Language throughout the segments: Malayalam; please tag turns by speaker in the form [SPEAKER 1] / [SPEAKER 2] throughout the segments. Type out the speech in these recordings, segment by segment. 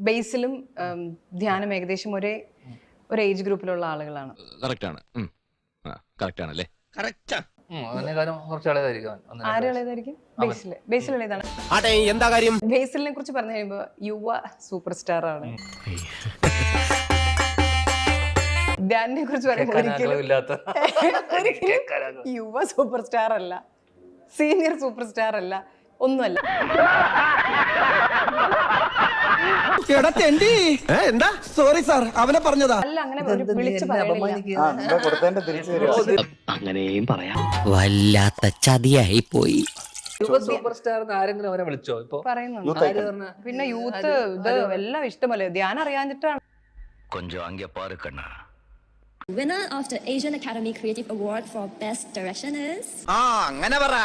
[SPEAKER 1] ബേസിലും ധ്യാനം ഏകദേശം ഒരു ഏജ് ഗ്രൂപ്പിലുള്ള ആളുകളാണ്. ആര് ഇളയതായിരിക്കും? ബേസിൽ ഇളയതാണ്. ബേസിലിനെ കുറിച്ച് പറഞ്ഞു കഴിയുമ്പോ യുവ സൂപ്പർ സ്റ്റാർ ആണ്. ധ്യാനിനെ കുറിച്ച് പറയുമ്പോൾ ഒരിക്കലും യുവ സൂപ്പർ സ്റ്റാർ അല്ല, സീനിയർ സൂപ്പർ സ്റ്റാർ അല്ല, ഒന്നുമല്ല.
[SPEAKER 2] സോറി സാർ, അവനെ പറഞ്ഞതാ.
[SPEAKER 1] അല്ല, അങ്ങനെ വിളിച്ചു പറയണില്ല.
[SPEAKER 3] അങ്ങനെയും പറയാം. വല്ലാത്ത ചതിയായി പോയി.
[SPEAKER 4] സൂപ്പർ സ്റ്റാർ ആരെങ്കിലും അവനെ വിളിച്ചോ? ഇപ്പൊ
[SPEAKER 1] പറയുന്നുണ്ട്. പിന്നെ യൂത്ത് ഇത് എല്ലാം ഇഷ്ടമല്ലേ, ധ്യാനം അറിയാഞ്ഞിട്ടാണ്.
[SPEAKER 3] കൊഞ്ചം അങ്ക പാറ് കണ്ണ.
[SPEAKER 5] Winner of the Asian Academy Creative Award for Best Direction is...
[SPEAKER 2] അങ്ങനെ പറ.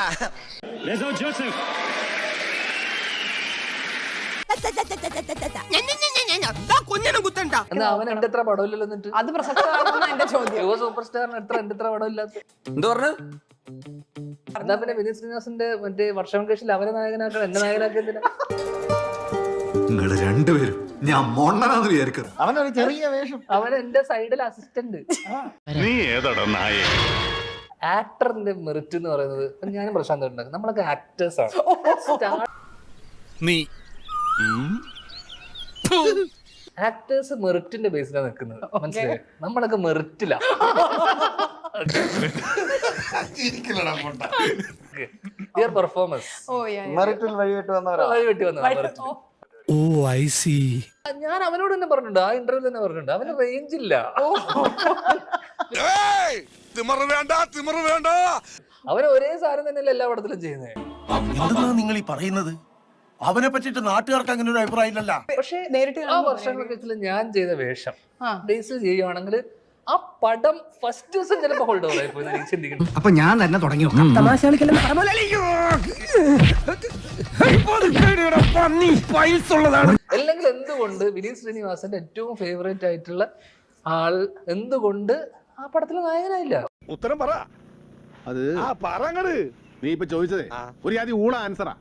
[SPEAKER 4] അവൻ എന്റെ എത്ര പടമില്ലല്ലോ.
[SPEAKER 1] അത് പ്രസക്തമാണെന്നാണ് എന്റെ ചോദ്യം.
[SPEAKER 4] യുവ സൂപ്പർ സ്റ്റാറിന് എന്റെ എത്ര പടമില്ലാത്ത
[SPEAKER 2] എന്താ പറഞ്ഞു?
[SPEAKER 4] എന്നാ പിന്നെ വിനീത് ശ്രീനിവാസന്റെ മറ്റേ വർഷം കേസിൽ അവരെ നായകനാക്കണം, എന്നെ നായകനാക്കി എന്തിനാ?
[SPEAKER 6] നിങ്ങള് രണ്ടുപേരും ഞാൻ മോണ്ണനാന്ന് വിചാരിക്കുന്നു.
[SPEAKER 2] അവനൊരു ചെറിയ വേഷം.
[SPEAKER 4] അവൻ എന്റെ സൈഡിൽ അസിസ്റ്റന്റ്.
[SPEAKER 6] നീ ഏതാടാ നായ?
[SPEAKER 4] ആക്ടറിന്റെ മെറിറ്റ് എന്ന് പറയുന്നത് ഞാനും പ്രശാന്ത് ഉണ്ടാക്കും. നമ്മളൊക്കെ ആക്ടേഴ്സ് ആണ്.
[SPEAKER 6] നീ
[SPEAKER 4] ആക്ടേഴ്സ് മെറിറ്റിന്റെ ബേസിലാണ് നിൽക്കുന്നത്, മനസ്സിലായി? നമ്മളൊക്കെ മെറിറ്റില്ല. പെർഫോമൻസ്
[SPEAKER 2] വഴിവിട്ട് വന്നവരാ.
[SPEAKER 4] ഞാൻ അവനോട് തന്നെ പറഞ്ഞിട്ടുണ്ട്, ആ ഇന്റർവ്യൂ തന്നെ പറഞ്ഞിട്ടുണ്ട്, അവന് റേഞ്ച് ഇല്ല. അവന് ഒരേ സാധനം തന്നെയല്ല എല്ലാ പടത്തിലും ചെയ്യുന്നത്.
[SPEAKER 2] നിങ്ങൾ ഈ പറയുന്നത് അവനെ പറ്റിട്ട് നാട്ടുകാർക്ക് അങ്ങനെ ഒരു അഭിപ്രായം ഇല്ലല്ല.
[SPEAKER 1] പക്ഷേ നേരിട്ട്
[SPEAKER 4] ആ വർഷങ്ങൾക്ക് ഞാൻ ചെയ്ത വേഷം ബേസ് ചെയ്യുവാണെങ്കിൽ ആ പടം ഫസ്റ്റ് ദിവസം ചിലപ്പോ ഹോൾഡ് ഓവർ ആയിപ്പോയി എനിക്ക് ചിന്തിക്കുന്നു.
[SPEAKER 2] അപ്പൊ ഞാൻ തന്നെ തുടങ്ങി.
[SPEAKER 4] അല്ലെങ്കിൽ എന്തുകൊണ്ട് വിനീത് ശ്രീനിവാസന്റെ ഏറ്റവും ഫേവറേറ്റ് ആയിട്ടുള്ള ആൾ എന്തുകൊണ്ട് ആ പടത്തിൽ നായകനായില്ല?
[SPEAKER 6] ഉത്തരം പറ. അത് പറങ്ങട്. നീ ഇപ്പൊ ചോദിച്ചതേ ഒരു ആദ്യം ഊള ആൻസറാ.